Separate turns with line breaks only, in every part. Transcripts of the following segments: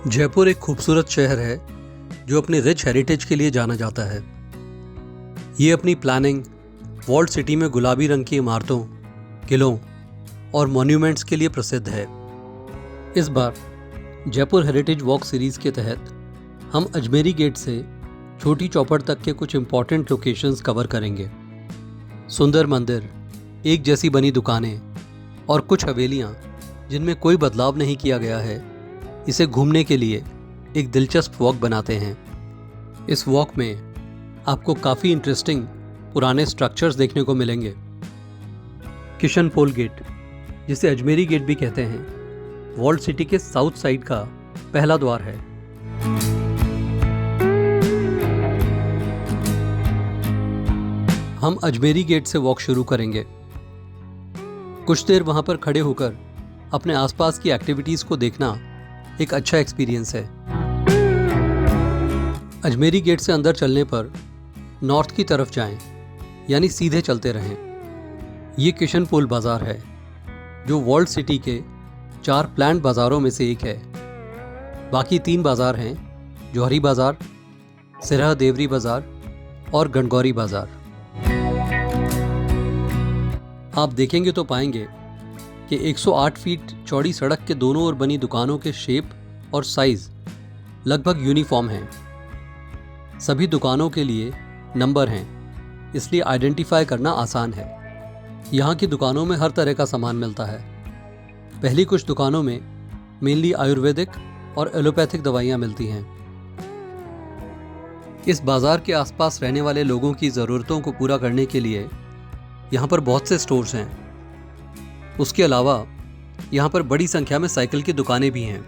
जयपुर एक खूबसूरत शहर है जो अपने रिच हेरिटेज के लिए जाना जाता है। ये अपनी प्लानिंग, वॉल्ड सिटी में गुलाबी रंग की इमारतों, किलों और मॉन्यूमेंट्स के लिए प्रसिद्ध है। इस बार जयपुर हेरिटेज वॉक सीरीज़ के तहत हम अजमेरी गेट से छोटी चौपड़ तक के कुछ इम्पॉर्टेंट लोकेशंस कवर करेंगे। सुंदर मंदिर, एक जैसी बनी दुकानें और कुछ हवेलियाँ जिनमें कोई बदलाव नहीं किया गया है, इसे घूमने के लिए एक दिलचस्प वॉक बनाते हैं। इस वॉक में आपको काफ़ी इंटरेस्टिंग पुराने स्ट्रक्चर्स देखने को मिलेंगे। किशन पोल गेट, जिसे अजमेरी गेट भी कहते हैं, वॉल्ड सिटी के साउथ साइड का पहला द्वार है। हम अजमेरी गेट से वॉक शुरू करेंगे। कुछ देर वहां पर खड़े होकर अपने आसपास की एक्टिविटीज को देखना एक अच्छा एक्सपीरियंस है। अजमेरी गेट से अंदर चलने पर नॉर्थ की तरफ जाएं, यानी सीधे चलते रहें। ये किशन पोल बाजार है, जो वॉल्ड सिटी के 4 प्लान्ड बाजारों में से एक है। बाकी 3 बाजार हैं, जौहरी बाजार, सिरहा देवरी बाजार और गणगौरी बाजार। आप देखेंगे तो पाएंगे कि 108 फीट चौड़ी सड़क के दोनों ओर बनी दुकानों के शेप और साइज लगभग यूनिफॉर्म हैं। सभी दुकानों के लिए नंबर हैं, इसलिए आइडेंटिफाई करना आसान है। यहाँ की दुकानों में हर तरह का सामान मिलता है। पहली कुछ दुकानों में मेनली आयुर्वेदिक और एलोपैथिक दवाइयाँ मिलती हैं। इस बाजार के आसपास रहने वाले लोगों की ज़रूरतों को पूरा करने के लिए यहाँ पर बहुत से स्टोर्स हैं। उसके अलावा यहाँ पर बड़ी संख्या में साइकिल की दुकानें भी हैं।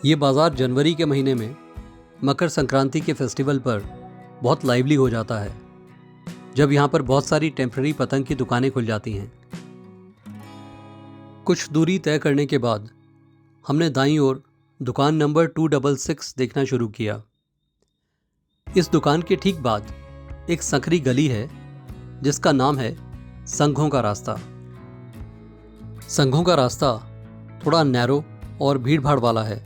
ये बाजार जनवरी के महीने में मकर संक्रांति के फेस्टिवल पर बहुत लाइवली हो जाता है, जब यहाँ पर बहुत सारी टेम्पररी पतंग की दुकानें खुल जाती हैं। कुछ दूरी तय करने के बाद हमने दाईं ओर दुकान नंबर 266 देखना शुरू किया। इस दुकान के ठीक बाद एक संकरी गली है जिसका नाम है संघों का रास्ता। संघों का रास्ता थोड़ा नैरो और भीड़ भाड़ वाला है,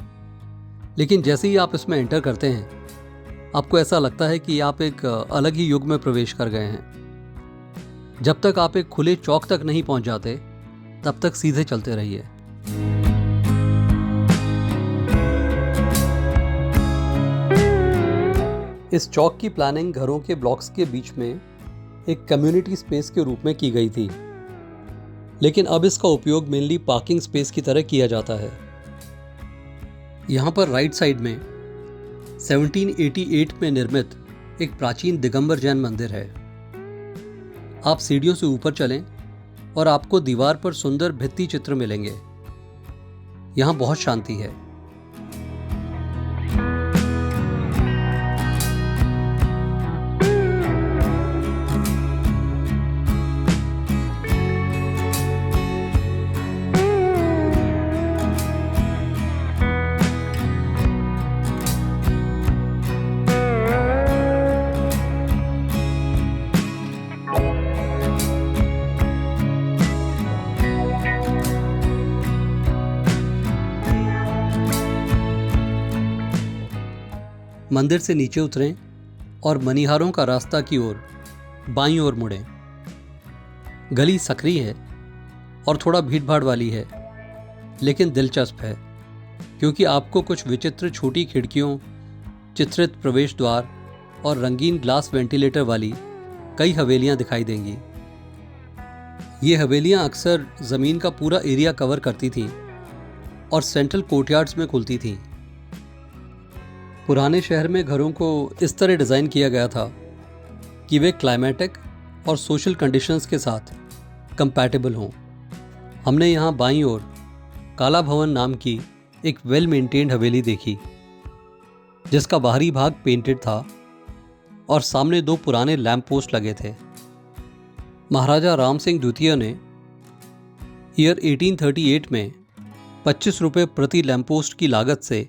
लेकिन जैसे ही आप इसमें एंटर करते हैं आपको ऐसा लगता है कि आप एक अलग ही युग में प्रवेश कर गए हैं। जब तक आप एक खुले चौक तक नहीं पहुंच जाते तब तक सीधे चलते रहिए। इस चौक की प्लानिंग घरों के ब्लॉक्स के बीच में एक कम्युनिटी स्पेस के रूप में की गई थी, लेकिन अब इसका उपयोग मेनली पार्किंग स्पेस की तरह किया जाता है। यहाँ पर राइट साइड में 1788 में निर्मित एक प्राचीन दिगंबर जैन मंदिर है। आप सीढ़ियों से ऊपर चलें और आपको दीवार पर सुंदर भित्ति चित्र मिलेंगे। यहाँ बहुत शांति है। मंदिर से नीचे उतरें और मनिहारों का रास्ता की ओर बाईं ओर मुड़ें। गली सकरी है और थोड़ा भीड़भाड़ वाली है, लेकिन दिलचस्प है क्योंकि आपको कुछ विचित्र छोटी खिड़कियों, चित्रित प्रवेश द्वार और रंगीन ग्लास वेंटिलेटर वाली कई हवेलियां दिखाई देंगी। ये हवेलियां अक्सर ज़मीन का पूरा एरिया कवर करती थीं और सेंट्रल कोर्टयार्ड्स में खुलती थीं। पुराने शहर में घरों को इस तरह डिज़ाइन किया गया था कि वे क्लाइमेटिक और सोशल कंडीशंस के साथ कंपैटिबल हों। हमने यहाँ बाईं ओर काला भवन नाम की एक वेल मेंटेन्ड हवेली देखी, जिसका बाहरी भाग पेंटेड था और सामने 2 पुराने लैंप पोस्ट लगे थे। महाराजा राम सिंह द्वितीय ने ईयर 1838 में 25 रुपये प्रति लैंप पोस्ट की लागत से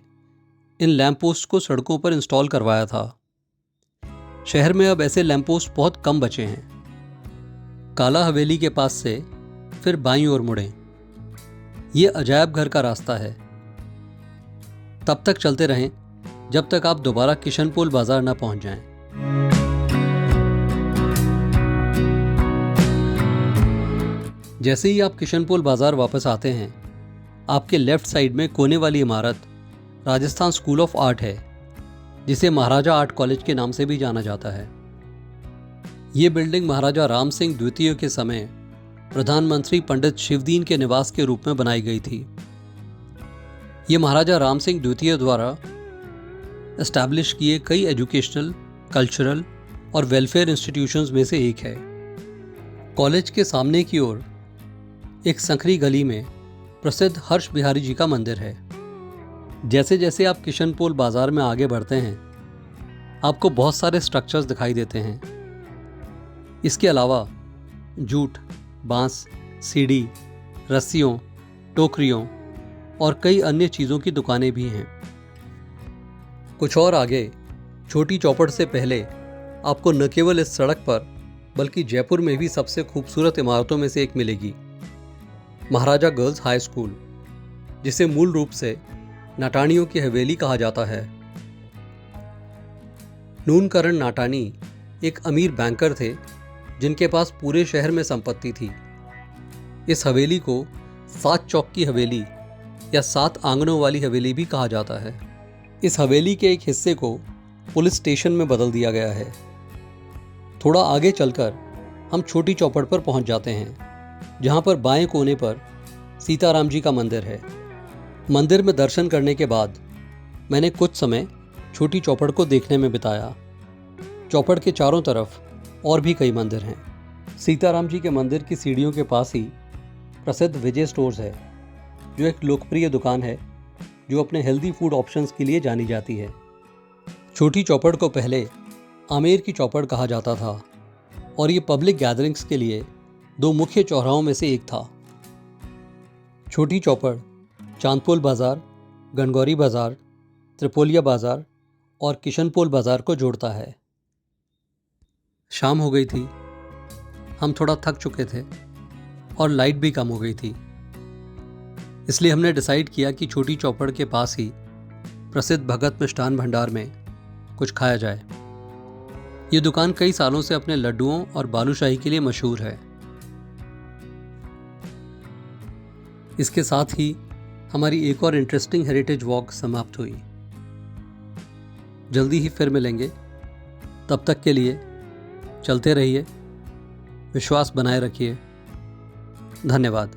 इन लैंप पोस्ट को सड़कों पर इंस्टॉल करवाया था। शहर में अब ऐसे लैंप पोस्ट बहुत कम बचे हैं। काला हवेली के पास से फिर बाईं ओर मुड़ें। ये अजायब घर का रास्ता है। तब तक चलते रहें जब तक आप दोबारा किशनपोल बाजार ना पहुंच जाएं। जैसे ही आप किशनपोल बाजार वापस आते हैं, आपके लेफ्ट साइड में कोने वाली इमारत राजस्थान स्कूल ऑफ आर्ट है, जिसे महाराजा आर्ट कॉलेज के नाम से भी जाना जाता है। ये बिल्डिंग महाराजा राम सिंह द्वितीय के समय प्रधानमंत्री पंडित शिवदीन के निवास के रूप में बनाई गई थी। ये महाराजा राम सिंह द्वितीय द्वारा एस्टैब्लिश किए कई एजुकेशनल, कल्चरल और वेलफेयर इंस्टीट्यूशंस में से एक है। कॉलेज के सामने की ओर एक संकरी गली में प्रसिद्ध हर्ष बिहारी जी का मंदिर है। जैसे जैसे आप किशनपोल बाजार में आगे बढ़ते हैं, आपको बहुत सारे स्ट्रक्चर्स दिखाई देते हैं। इसके अलावा जूट, बांस, सीढ़ी, रस्सियों, टोकरियों और कई अन्य चीज़ों की दुकानें भी हैं। कुछ और आगे छोटी चौपड़ से पहले आपको न केवल इस सड़क पर बल्कि जयपुर में भी सबसे खूबसूरत इमारतों में से एक मिलेगी, महाराजा गर्ल्स हाई स्कूल, जिसे मूल रूप से नाटानियों की हवेली कहा जाता है। नूनकरण नाटानी एक अमीर बैंकर थे जिनके पास पूरे शहर में संपत्ति थी। इस हवेली को 7 चौक की हवेली या 7 आंगनों वाली हवेली भी कहा जाता है। इस हवेली के एक हिस्से को पुलिस स्टेशन में बदल दिया गया है। थोड़ा आगे चलकर हम छोटी चौपड़ पर पहुंच जाते हैं, जहां पर बाएं कोने पर सीताराम जी का मंदिर है। मंदिर में दर्शन करने के बाद मैंने कुछ समय छोटी चौपड़ को देखने में बिताया। चौपड़ के चारों तरफ और भी कई मंदिर हैं। सीताराम जी के मंदिर की सीढ़ियों के पास ही प्रसिद्ध विजय स्टोर्स है, जो एक लोकप्रिय दुकान है जो अपने हेल्दी फूड ऑप्शंस के लिए जानी जाती है। छोटी चौपड़ को पहले आमेर की चौपड़ कहा जाता था और ये पब्लिक गैदरिंग्स के लिए 2 मुख्य चौराहों में से एक था। छोटी चौपड़ चांदपोल बाज़ार, गणगौरी बाज़ार, त्रिपोलिया बाज़ार और किशनपोल बाज़ार को जोड़ता है। शाम हो गई थी, हम थोड़ा थक चुके थे और लाइट भी कम हो गई थी, इसलिए हमने डिसाइड किया कि छोटी चौपड़ के पास ही प्रसिद्ध भगत मिष्ठान भंडार में कुछ खाया जाए। ये दुकान कई सालों से अपने लड्डुओं और बालूशाही के लिए मशहूर है। इसके साथ ही हमारी एक और इंटरेस्टिंग हेरिटेज वॉक समाप्त हुई। जल्दी ही फिर मिलेंगे। तब तक के लिए चलते रहिए, विश्वास बनाए रखिए। धन्यवाद।